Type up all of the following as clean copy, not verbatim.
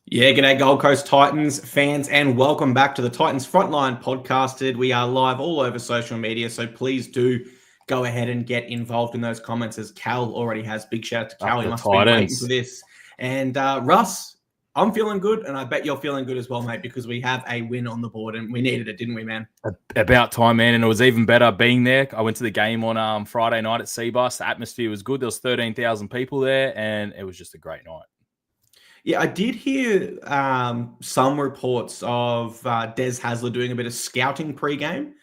Yeah, g'day Gold Coast Titans fans, and welcome back to the Titans Frontline podcasted. We are live all over social media, so please do go ahead and get involved in those comments as Cal already has. Big shout out to Cal. Up He the must have been waiting Titans. for this. And Russ, I'm feeling good, and I bet you're feeling good as well, mate, because we have a win on the board, and we needed it, didn't we, man? About time, man. And it was even better being there. I went to the game on Friday night at Seabus. The atmosphere was good. There was 13,000 people there, and it was just a great night. Yeah, I did hear some reports of Des Hasler doing a bit of scouting pre-game.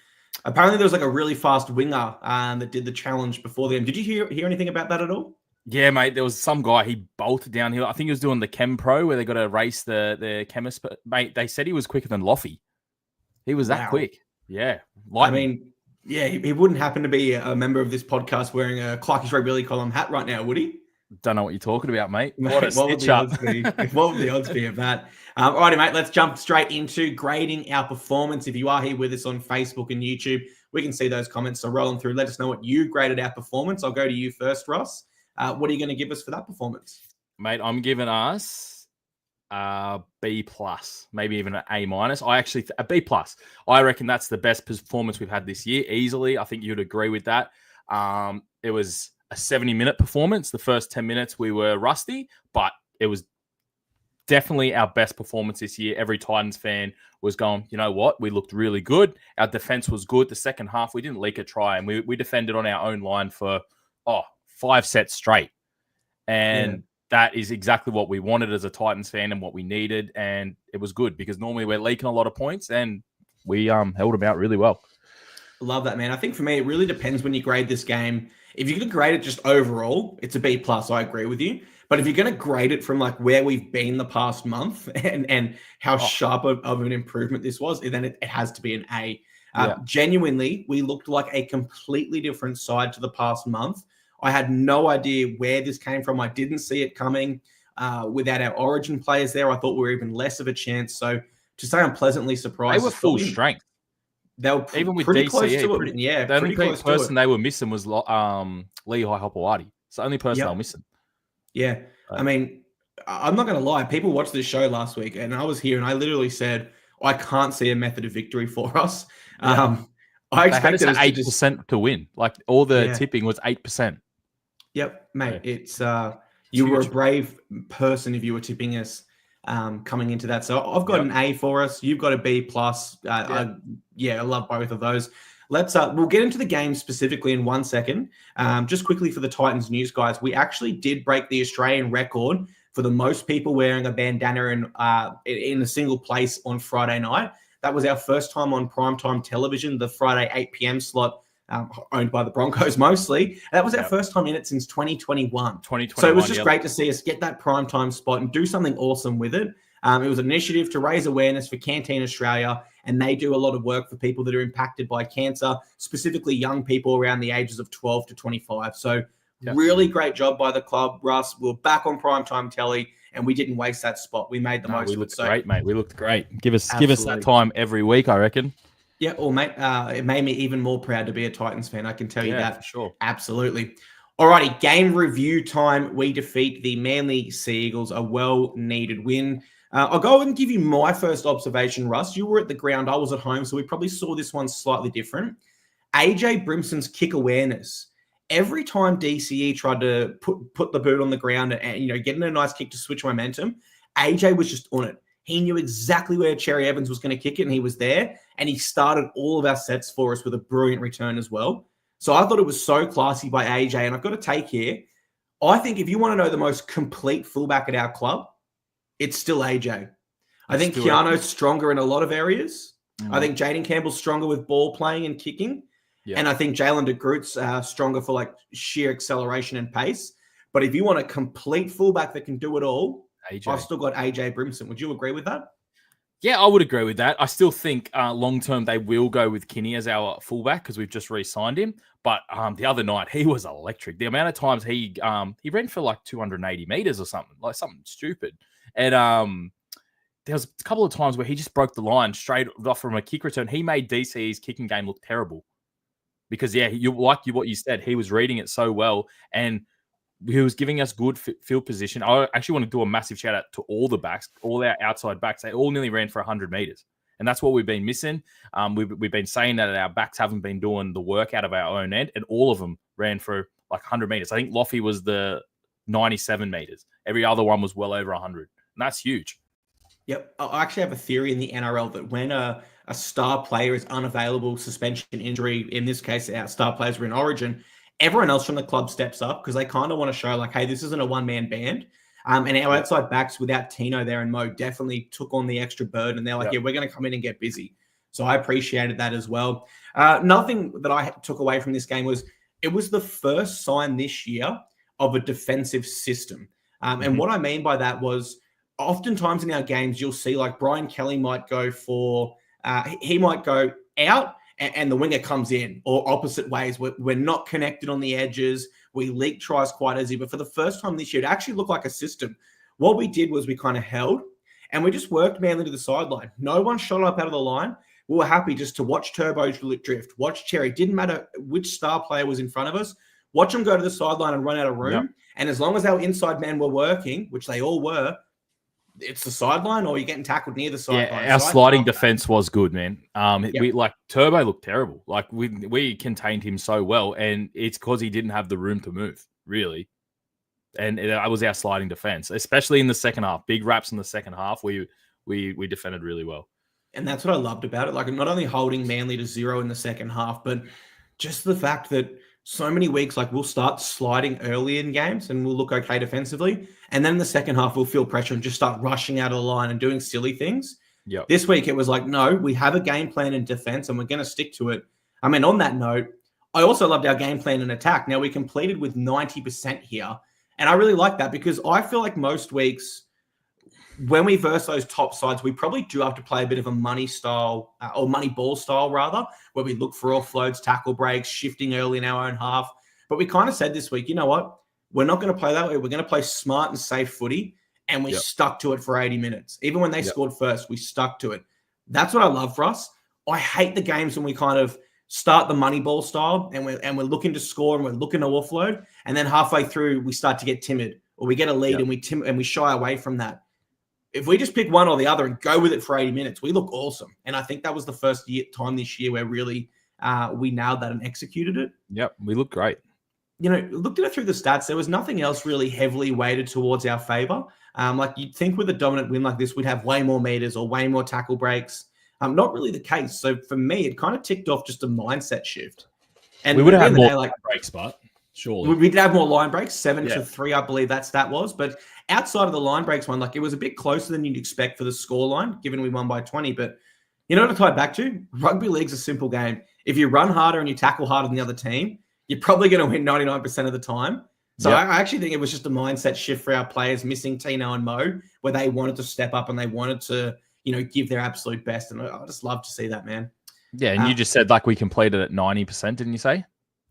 Apparently, there was like a really fast winger that did the challenge before the game. Did you hear anything about that at all? Yeah, mate. There was some guy, he bolted downhill. I think he was doing the Chem Pro where they got to race the chemist. But, mate, they said he was quicker than Loffy. He was that quick. Yeah. Lightning. I mean, yeah, he wouldn't happen to be a member of this podcast wearing a Clarkey Rugby League column hat right now, would he? Don't know what you're talking about, mate. What What would the odds be? What would the odds be of that? All righty, mate, let's jump straight into grading our performance. If you are here with us on Facebook and YouTube, we can see those comments. So rolling through, let us know what you graded our performance. I'll go to you first, Ross. What are you going to give us for that performance? Mate, I'm giving us a B plus, maybe even an A minus. A B plus. I reckon that's the best performance we've had this year, easily. I think you'd agree with that. It was a 70-minute performance. The first 10 minutes we were rusty, but it was definitely our best performance this year. Every Titans fan was going, you know what? We looked really good. Our defense was good. The second half, we didn't leak a try, and we defended on our own line for 5 sets straight. And that is exactly what we wanted as a Titans fan and what we needed. And it was good because normally we're leaking a lot of points, and we held them out really well. Love that, man. I think for me, it really depends when you grade this game. If you're going to grade it just overall, it's a B plus. I agree with you. But if you're going to grade it from like where we've been the past month and how sharp of an improvement this was, then it has to be an A. Genuinely, we looked like a completely different side to the past month. I had no idea where this came from. I didn't see it coming. Without our origin players there, I thought we were even less of a chance. So to say I'm pleasantly surprised. They were full strength. They were even with pretty DCE, close to it. The only person they were missing was Lehigh Hopewadi. It's the only person they were missing. Yeah. I mean, I'm not going to lie. People watched this show last week, and I was here, and I literally said, I can't see a method of victory for us. I expected 8% to win. Like all the tipping was 8%. Yep, mate. It's you were a brave person if you were tipping us coming into that. So I've got an A for us. You've got a B plus. I love both of those. Let's we'll get into the game specifically in 1 second. Just quickly for the Titans news, guys, we actually did break the Australian record for the most people wearing a bandana in a single place on Friday night. That was our first time on primetime television, the Friday 8 p.m. slot, owned by the Broncos mostly. That was our first time in it since 2021. So it was just great to see us get that primetime spot and do something awesome with it. It was an initiative to raise awareness for Canteen Australia, and they do a lot of work for people that are impacted by cancer, specifically young people around the ages of 12 to 25. So really great job by the club, Russ. We're back on primetime telly, and we didn't waste that spot. We made the most of it. We looked great, mate. We looked great. Give us that time every week, I reckon. Yeah, well, mate, it made me even more proud to be a Titans fan. I can tell you that. For sure. Absolutely. Alrighty, game review time. We defeat the Manly Sea Eagles, a well-needed win. I'll go and give you my first observation, Russ. You were at the ground. I was at home, so we probably saw this one slightly different. AJ Brimson's kick awareness. Every time DCE tried to put the boot on the ground and getting a nice kick to switch momentum, AJ was just on it. He knew exactly where Cherry Evans was going to kick it, and he was there. And he started all of our sets for us with a brilliant return as well. So I thought it was so classy by AJ. And I've got to take here, I think if you want to know the most complete fullback at our club, it's still AJ. I think Keanu's stronger in a lot of areas. I think Jaden Campbell's stronger with ball playing and kicking. Yeah. And I think Jalen de Groot's stronger for like sheer acceleration and pace. But if you want a complete fullback that can do it all, I've still got AJ Brimson. Would you agree with that? Yeah, I would agree with that. I still think long-term they will go with Kinney as our fullback because we've just re-signed him. But the other night, he was electric. The amount of times he ran for like 280 meters or something, like something stupid. And there was a couple of times where he just broke the line straight off from a kick return. He made DCE's kicking game look terrible because, what you said, he was reading it so well. And he was giving us good field position. I actually want to do a massive shout out to all the backs, all our outside backs. They all nearly ran for 100 meters. And that's what we've been missing. We've been saying that our backs haven't been doing the work out of our own end, and all of them ran for like 100 meters. I think Loffy was the 97 meters. Every other one was well over 100. And that's huge. Yep. I actually have a theory in the NRL that when a star player is unavailable, suspension, injury, in this case, our star players were in Origin, everyone else from the club steps up because they kind of want to show like, hey, this isn't a one-man band. And our outside backs without Tino there and Mo definitely took on the extra burden. And they're like, yeah, we're going to come in and get busy. So I appreciated that as well. Nothing that I took away from this game was it was the first sign this year of a defensive system. And what I mean by that was oftentimes in our games, you'll see like Brian Kelly might go for, he might go out and the winger comes in, or opposite ways. We're not connected on the edges. We leak tries quite easy. But for the first time this year, it actually looked like a system. What we did was we kind of held and we just worked Manly to the sideline. No one shot up out of the line. We were happy just to watch Turbo drift, watch Cherry. Didn't matter which star player was in front of us. Watch them go to the sideline and run out of room. Yep. And as long as our inside men were working, which they all were, it's the sideline or you're getting tackled near the sideline. Yeah, our sliding defense was good, man. We like Turbo looked terrible. Like we contained him so well, and it's because he didn't have the room to move, really. And that was our sliding defense, especially in the second half. Big raps in the second half. We defended really well. And that's what I loved about it. Like not only holding Manly to 0 in the second half, but just the fact that so many weeks, like we'll start sliding early in games and we'll look okay defensively. And then in the second half, we'll feel pressure and just start rushing out of the line and doing silly things. Yep. This week, it was like, no, we have a game plan in defense and we're going to stick to it. I mean, on that note, I also loved our game plan in attack. Now we completed with 90% here. And I really like that because I feel like most weeks when we verse those top sides, we probably do have to play a bit of a money style or money ball style rather, where we look for offloads, tackle breaks, shifting early in our own half. But we kind of said this week, you know what? We're not going to play that way. We're going to play smart and safe footy. And we stuck to it for 80 minutes. Even when they scored first, we stuck to it. That's what I love for us. I hate the games when we kind of start the money ball style and we're looking to score and we're looking to offload. And then halfway through, we start to get timid or we get a lead and we shy away from that. If we just pick one or the other and go with it for 80 minutes, we look awesome. And I think that was the first time this year where really we nailed that and executed it. Yep, we look great. You know, looked at it through the stats. There was nothing else really heavily weighted towards our favor. Like you'd think with a dominant win like this, we'd have way more meters or way more tackle breaks. Not really the case. So for me, it kind of ticked off just a mindset shift. And we would have more line breaks, but surely we'd have more line breaks, 7-3, I believe that stat was. But outside of the line breaks one, like it was a bit closer than you'd expect for the scoreline, given we won by 20. But you know what I tie it back to? Rugby league's a simple game. If you run harder and you tackle harder than the other team, you're probably going to win 99% of the time. So I actually think it was just a mindset shift for our players missing Tino and Mo, where they wanted to step up and they wanted to, you know, give their absolute best. And I just love to see that, man. Yeah, and you just said like we completed at 90%, didn't you say?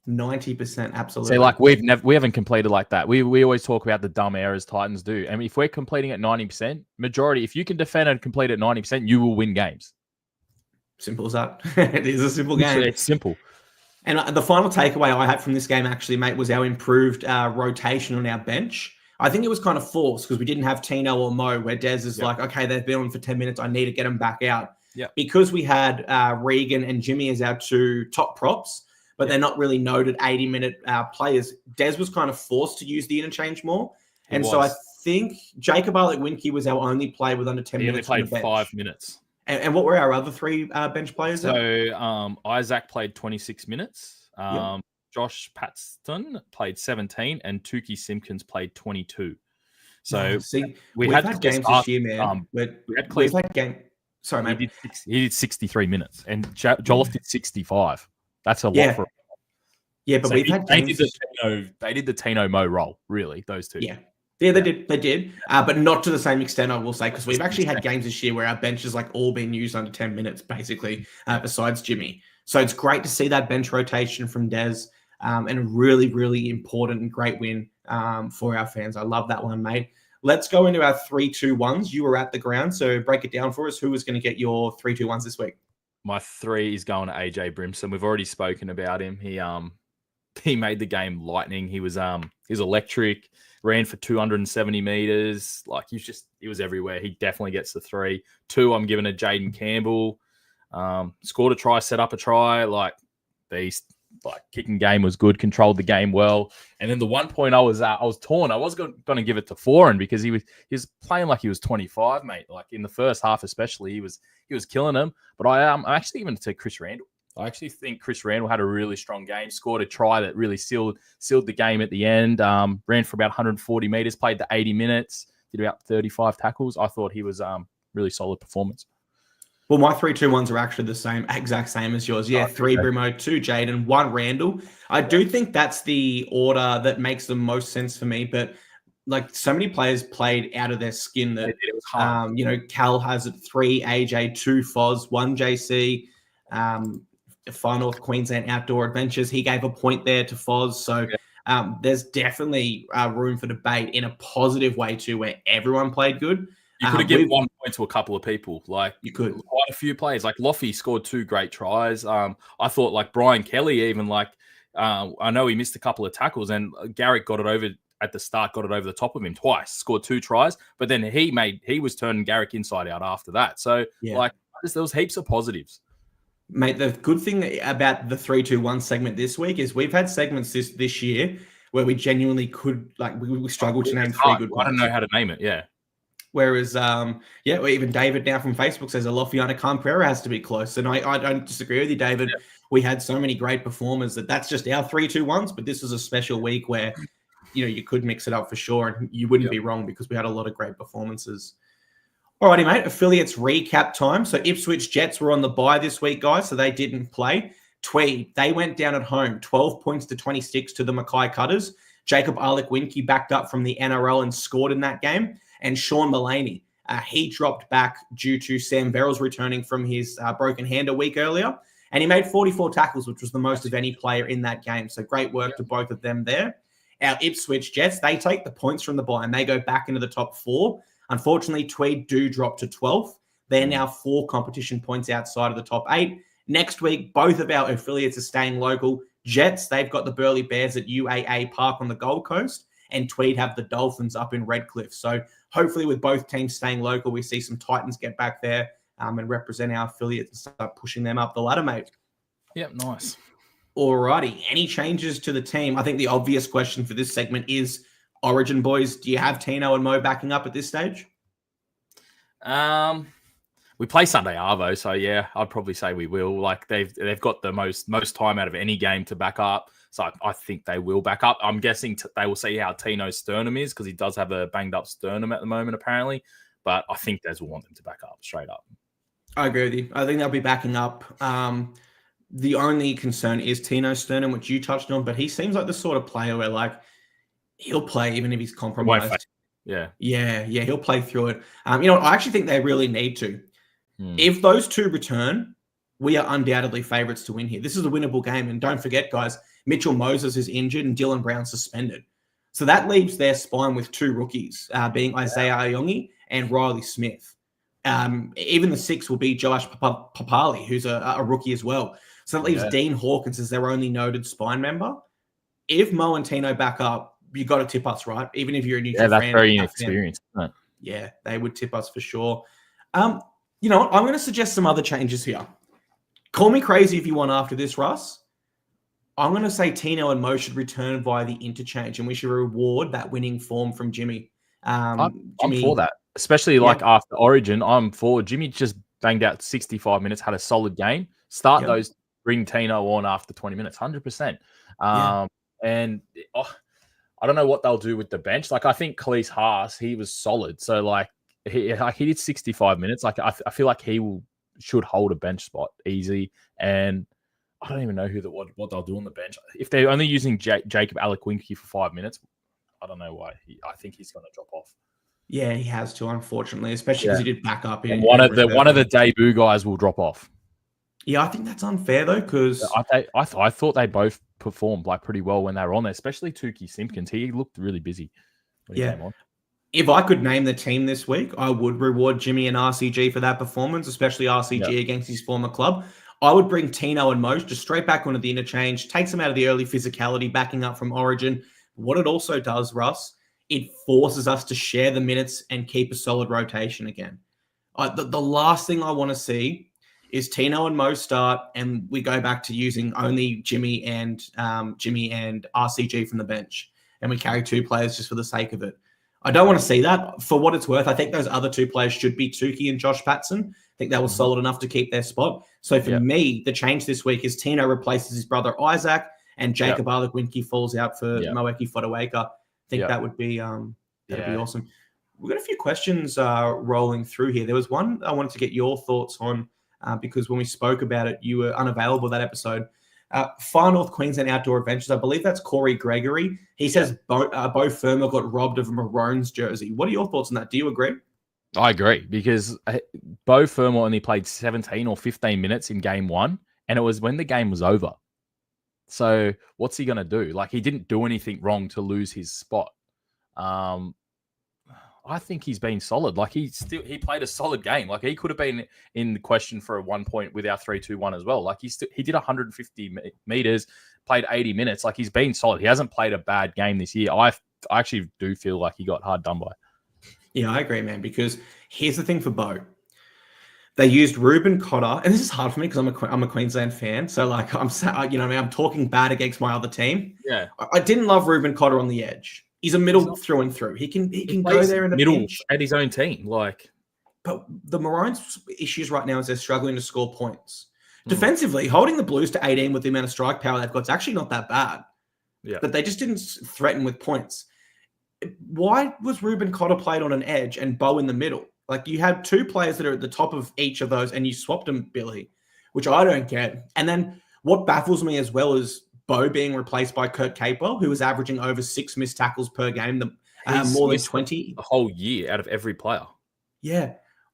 90%, absolutely. So like we haven't completed like that. We always talk about the dumb errors Titans do. I mean, if we're completing at 90%, majority, if you can defend and complete at 90%, you will win games. Simple as that. It is a simple game. It's simple. And the final takeaway I had from this game, actually, mate, was our improved rotation on our bench. I think it was kind of forced because we didn't have Tino or Mo, where Des is like, okay, they've been on for 10 minutes. I need to get them back out. Because we had Regan and Jimmy as our two top props, but they're not really noted 80-minute players. Des was kind of forced to use the interchange more. So I think Jacob Arlett-Winky was our only player with under 10 minutes. He only played 5 minutes. And what were our other three bench players? So Isaac played 26 minutes. Josh Paxton played 17, and Tukey Simpkins played 22. So we've had games this year, man. We've had game. Sorry, mate. He did 63 minutes, and Jolliffe did 65. That's a lot for him. Yeah, but we've had games. They did the Tino Mo role, really, those two. Yeah, they did. But not to the same extent, I will say, because we've actually had games this year where our bench has like all been used under 10 minutes, basically, besides Jimmy. So it's great to see that bench rotation from Des, and a really, really important and great win for our fans. I love that one, mate. Let's go into our 3-2-1s. You were at the ground, so break it down for us. Who was going to get your 3-2-1s this week? My 3 is going to AJ Brimson. We've already spoken about him. he made the game lightning. He was electric, ran for 270 meters. Like he was everywhere. He definitely gets the 3. 2, I'm giving a Jaden Campbell. Scored a try, set up a try. Like beast. Like kicking game was good, controlled the game well. And then the 1 point I was torn. I was going to give it to Foreign because he was playing like he was 25, mate. Like in the first half, especially, he was killing them. But I'm actually giving it to Chris Randall. I actually think Chris Randall had a really strong game. Scored a try that really sealed the game at the end. Ran for about 140 meters, played the 80 minutes, did about 35 tackles. I thought he was really solid performance. Well, my 3-2-1s are actually the exact same as yours. Yeah, 3 Brimo, 2 Jaden, 1 Randall. I do think that's the order that makes the most sense for me, but like so many players played out of their skin that, it was hard. Cal has it 3, AJ, 2 Foz, 1 JC, Far North Queensland Outdoor Adventures. He gave a point there to Foz. So there's definitely room for debate in a positive way too, where everyone played good. You could have given 1 point to a couple of people. Like you could, quite a few players. Like Loffy scored 2 great tries. I thought like Brian Kelly even I know he missed a couple of tackles, and Garrick got it over at the start, got it over the top of him twice. Scored 2 tries, but then he was turning Garrick inside out after that. So there was heaps of positives. Mate, the good thing about the 3-2-1 segment this week is we've had segments this year where we genuinely could we struggled to name 3 good ones. I don't know how to name it. Yeah. Whereas, even David now from Facebook says Alofiana Camprera has to be close. And I don't disagree with you, David. Yeah. We had so many great performers that's just our 3-2-1s, but this is a special week where, you could mix it up for sure. And you wouldn't be wrong because we had a lot of great performances. Alrighty, mate. Affiliates recap time. So Ipswich Jets were on the bye this week, guys, so they didn't play. Tweed, they went down at home, 12 points to 26 to the Mackay Cutters. Jacob Arlick-Winky backed up from the NRL and scored in that game. And Sean Mullaney, he dropped back due to Sam Verrills returning from his broken hand a week earlier. And he made 44 tackles, which was the most of any player in that game. So great work to both of them there. Our Ipswich Jets, they take the points from the bye and they go back into the top 4. Unfortunately, Tweed do drop to 12th. They're now 4 competition points outside of the top 8. Next week, both of our affiliates are staying local. Jets, they've got the Burleigh Bears at UAA Park on the Gold Coast. And Tweed have the Dolphins up in Redcliffe. So hopefully with both teams staying local, we see some Titans get back there and represent our affiliates and start pushing them up the ladder, mate. Yep, nice. All righty. Any changes to the team? I think the obvious question for this segment is Origin boys. Do you have Tino and Mo backing up at this stage? We play Sunday Arvo, so yeah, I'd probably say we will. Like they've got the most time out of any game to back up. So I think they will back up. I'm guessing they will see how Tino's sternum is because he does have a banged up sternum at the moment, apparently. But I think Des will want them to back up straight up. I agree with you. I think they'll be backing up. The only concern is Tino's sternum, which you touched on, but he seems like the sort of player where he'll play even if he's compromised. Yeah, he'll play through it. I actually think they really need to. If those 2 return, we are undoubtedly favourites to win here. This is a winnable game. And don't forget, guys, Mitchell Moses is injured and Dylan Brown suspended. So that leaves their spine with 2 rookies, being Isaiah Ayongi and Riley Smith. Even the 6 will be Joash Papali, who's a rookie as well. So that leaves Dean Hawkins as their only noted spine member. If Mo and Tino back up, you got to tip us, right? Even if you're a neutral that's very inexperienced. Isn't it? Yeah, they would tip us for sure. You know what? I'm going to suggest some other changes here. Call me crazy if you want after this, Russ. I'm going to say Tino and Mo should return via the interchange, and we should reward that winning form from Jimmy. I'm for that, especially after Origin. I'm for Jimmy. Just banged out 65 minutes, had a solid game. Start those, bring Tino on after 20 minutes, 100%. And I don't know what they'll do with the bench. I think Khalees Haas, he was solid. So he did 65 minutes. I feel like he should hold a bench spot easy. And I don't even know what they'll do on the bench. If they're only using Jacob Alec-Winky for 5 minutes, I don't know why. I think he's going to drop off. Yeah, he has to, unfortunately, especially because he did back up. And one of the debut guys will drop off. Yeah, I think that's unfair though, because I thought they both performed pretty well when they were on there, especially Tukey Simpkins. He looked really busy when he came on. If I could name the team this week, I would reward Jimmy and RCG for that performance, especially RCG against his former club. I would bring Tino and Mo just straight back onto the interchange, takes them out of the early physicality, backing up from Origin. What it also does, Russ, it forces us to share the minutes and keep a solid rotation again. The last thing I want to see is Tino and Mo start, and we go back to using only Jimmy and RCG from the bench, and we carry 2 players just for the sake of it. I don't want to see that. For what it's worth, I think those other 2 players should be Tukey and Josh Patson. I think they were solid enough to keep their spot. So for me, the change this week is Tino replaces his brother Isaac, and Jacob Arlek-Winke falls out for Moeki Fotuaika. I think that would be that'd be awesome. We've got a few questions rolling through here. There was one I wanted to get your thoughts on because when we spoke about it, you were unavailable that episode. Far North Queensland Outdoor Adventures, I believe that's Corey Gregory. He says Bo Firma got robbed of a Maroons jersey. What are your thoughts on that? Do you agree? I agree, because Bo Firma only played 17 or 15 minutes in game 1, and it was when the game was over. So what's he going to do? Like, he didn't do anything wrong to lose his spot. I think he's been solid. Like, he played a solid game. Like, he could have been in the question for a 1 point with our 3-2-1 as well. Like, he did 150 meters, played 80 minutes. Like, he's been solid. He hasn't played a bad game this year. I actually do feel like he got hard done by. Yeah, I agree, man, because here's the thing for Bo. They used Ruben Cotter, and this is hard for me because I'm a Queensland fan. So, like, I'm talking bad against my other team. Yeah. I didn't love Ruben Cotter on the edge. He's a middle through and through. He can go there in the middle pinch. At his own team. But the Maroons' issues right now is they're struggling to score points. Defensively, holding the Blues to 18 with the amount of strike power they've got is actually not that bad. Yeah. But they just didn't threaten with points. Why was Ruben Cotter played on an edge and Bo in the middle? Like, you had 2 players that are at the top of each of those, and you swapped them, Billy, which I don't get. And then what baffles me as well is Bo being replaced by Kurt Capewell, who was averaging over 6 missed tackles per game, more than 20. A whole year out of every player. Yeah.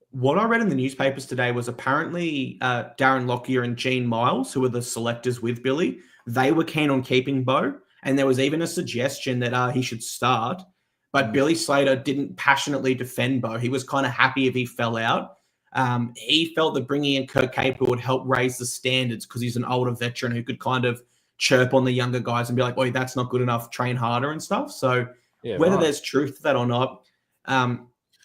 What I read in the newspapers today was apparently Darren Lockyer and Gene Miles, who were the selectors with Billy, they were keen on keeping Bo. And there was even a suggestion that he should start. But Billy Slater didn't passionately defend Bo. He was kind of happy if he fell out. He felt that bringing in Kurt Capewell would help raise the standards because he's an older veteran who could kind of chirp on the younger guys and be like, "Boy, that's not good enough. Train harder and stuff." So whether there's truth to that or not,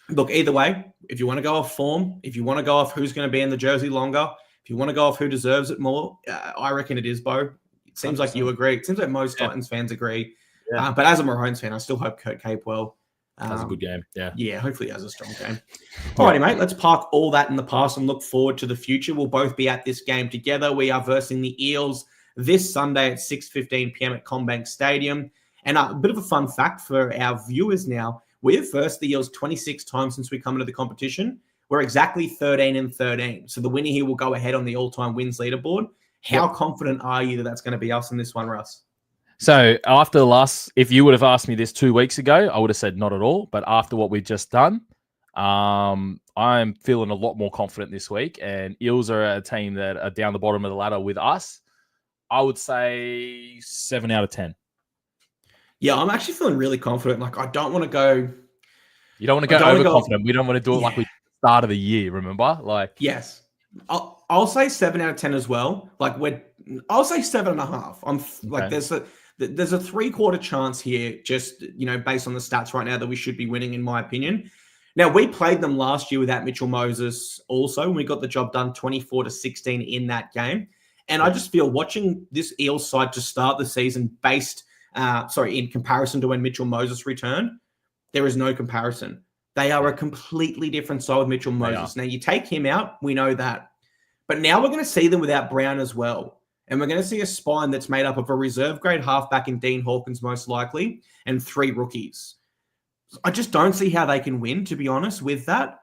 look, either way, if you want to go off form, if you want to go off who's going to be in the jersey longer, if you want to go off who deserves it more, I reckon it is Bo. It seems 100%. Like you agree. It seems like most Titans fans agree. Yeah. But as a Maroons fan, I still hope Kurt Capewell has a good game. Yeah, hopefully he has a strong game. All righty, mate. Let's park all that in the past and look forward to the future. We'll both be at this game together. We are versing the Eels this Sunday at 6:15 p.m. at CommBank Stadium. And a bit of a fun fact for our viewers now, we have versed the Eels 26 times since we come into the competition. We're exactly 13-13. So the winner here will go ahead on the all-time wins leaderboard. How confident are you that that's going to be us in this one, Russ? So after the if you would have asked me this 2 weeks ago, I would have said not at all. But after what we've just done, I'm feeling a lot more confident this week. And Eels are a team that are down the bottom of the ladder with us. I would say 7 out of 10. Yeah, I'm actually feeling really confident. Like, I don't want to go... You don't want to go overconfident. We don't want to do it like we start of the year, remember? Yes. I'll say 7 out of 10 as well. I'll say 7.5. Like, there's a 3/4 chance here, just, based on the stats right now, that we should be winning, in my opinion. Now, we played them last year without Mitchell Moses also, and we got the job done 24-16 in that game. And I just feel watching this Eels side to start the season in comparison to when Mitchell Moses returned, there is no comparison. They are a completely different side with Mitchell Moses. Now, you take him out, we know that. But now we're going to see them without Brown as well. And we're going to see a spine that's made up of a reserve grade halfback in Dean Hawkins, most likely, and 3 rookies. I just don't see how they can win, to be honest, with that.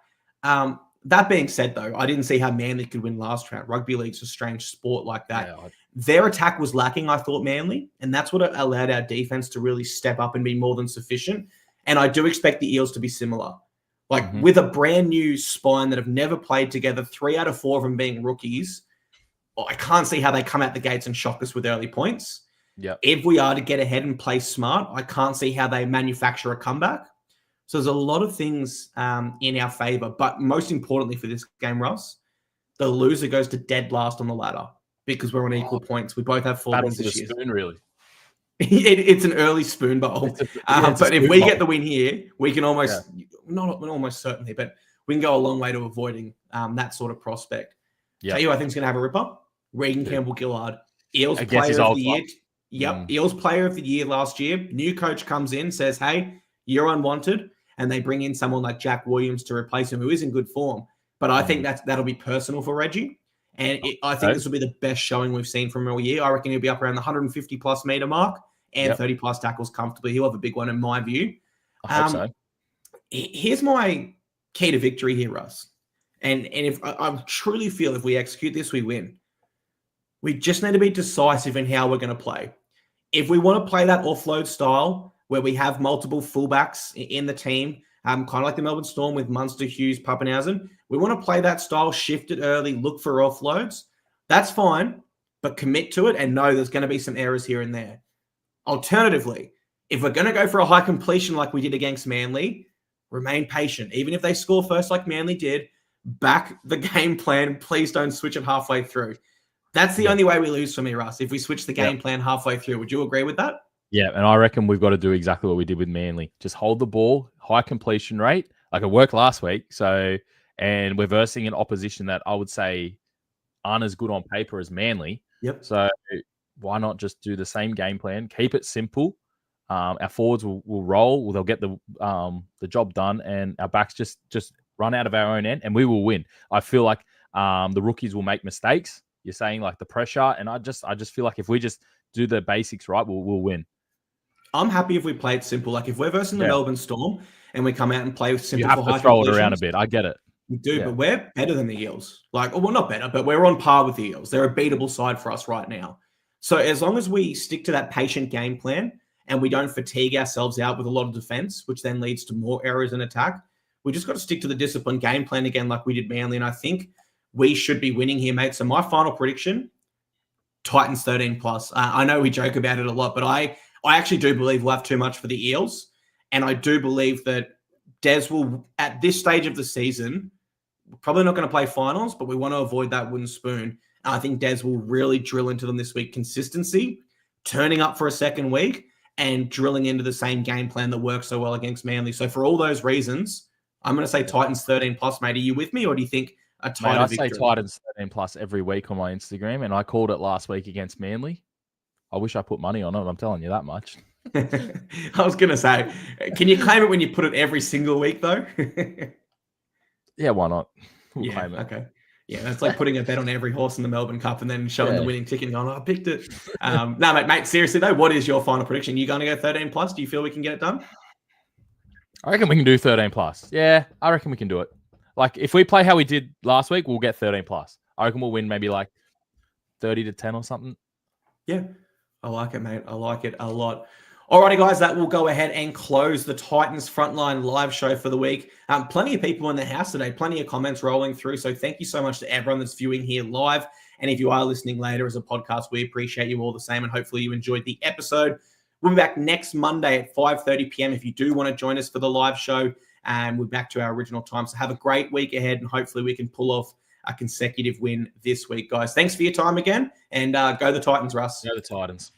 That being said, though, I didn't see how Manly could win last round. Rugby league's a strange sport like that. Yeah, their attack was lacking, I thought, Manly, and that's what allowed our defense to really step up and be more than sufficient. And I do expect the Eels to be similar. With a brand new spine that have never played together, 3 out of 4 of them being rookies, I can't see how they come out the gates and shock us with early points. Yeah. If we are to get ahead and play smart, I can't see how they manufacture a comeback. So there's a lot of things in our favor. But most importantly for this game, Russ, the loser goes to dead last on the ladder because we're on equal points. We both have 4 Battle wins for the this year. spoon, really. It's an early spoon bowl. But if we get the win here, we can almost, not almost certainly, but we can go a long way to avoiding that sort of prospect. Tell you who I think is going to have a ripper. Regan Campbell-Gillard. Eels player of the year. Yep. Eels player of the year last year. New coach comes in, says, hey, you're unwanted. And they bring in someone like Jack Williams to replace him, who is in good form. But I think that'll be personal for Reggie. And I think this will be the best showing we've seen from him all year. I reckon he'll be up around the 150-plus meter mark and 30-plus tackles comfortably. He'll have a big one in my view. I hope so. Here's my key to victory here, Russ. And if I truly feel if we execute this, we win. We just need to be decisive in how we're going to play. If we want to play that offload style where we have multiple fullbacks in the team, kind of like the Melbourne Storm with Munster, Hughes, Pappenhausen, we want to play that style, shift it early, look for offloads. That's fine, but commit to it and know there's going to be some errors here and there. Alternatively, if we're going to go for a high completion like we did against Manly, remain patient. Even if they score first like Manly did, back the game plan. Please don't switch it halfway through. That's the only way we lose for me, Russ, if we switch the game plan halfway through. Would you agree with that? Yeah, and I reckon we've got to do exactly what we did with Manly. Just hold the ball, high completion rate, like it worked last week. And we're versing an opposition that I would say aren't as good on paper as Manly. Yep. So why not just do the same game plan? Keep it simple. Our forwards will roll. They'll get the job done, and our backs just run out of our own end, and we will win. I feel like the rookies will make mistakes. You're saying like the pressure, and I just feel like if we just do the basics right, we'll win. I'm happy if we play it simple. Like if we're versing the Melbourne Storm and we come out and play with simple, you have to throw it around a bit. I get it. We do, but we're better than the Eels. Like, well, not better, but we're on par with the Eels. They're a beatable side for us right now. So as long as we stick to that patient game plan and we don't fatigue ourselves out with a lot of defense, which then leads to more errors in attack, we just got to stick to the disciplined game plan again, like we did Manly. And I think we should be winning here, mate. So my final prediction, Titans 13+. I know we joke about it a lot, but I actually do believe we'll have too much for the Eels. And I do believe that Des will, at this stage of the season, we're probably not going to play finals, but we want to avoid that wooden spoon. I think Des will really drill into them this week. Consistency, turning up for a second week, and drilling into the same game plan that works so well against Manly. So for all those reasons, I'm going to say Titans 13+, mate. Are you with me, or do you think a tighter victory? I say Titans 13+ every week on my Instagram, and I called it last week against Manly. I wish I put money on it. I'm telling you that much. I was going to say, can you claim it when you put it every single week, though? Yeah, why not? We'll claim it. Okay. Yeah, that's like putting a bet on every horse in the Melbourne Cup and then showing the winning ticket and going, I picked it. No, mate, seriously, though, what is your final prediction? You going to go 13+? Do you feel we can get it done? I reckon we can do 13+. Yeah, I reckon we can do it. Like, if we play how we did last week, we'll get 13+. I reckon we'll win maybe like 30-10 or something. Yeah, I like it, mate. I like it a lot. Alrighty, guys, that will go ahead and close the Titans Frontline live show for the week. Plenty of people in the house today, plenty of comments rolling through. So thank you so much to everyone that's viewing here live. And if you are listening later as a podcast, we appreciate you all the same. And hopefully you enjoyed the episode. We'll be back next Monday at 5:30 p.m. if you do want to join us for the live show. And we're back to our original time. So have a great week ahead, and hopefully we can pull off a consecutive win this week, guys. Thanks for your time again, and go the Titans, Russ. Go the Titans.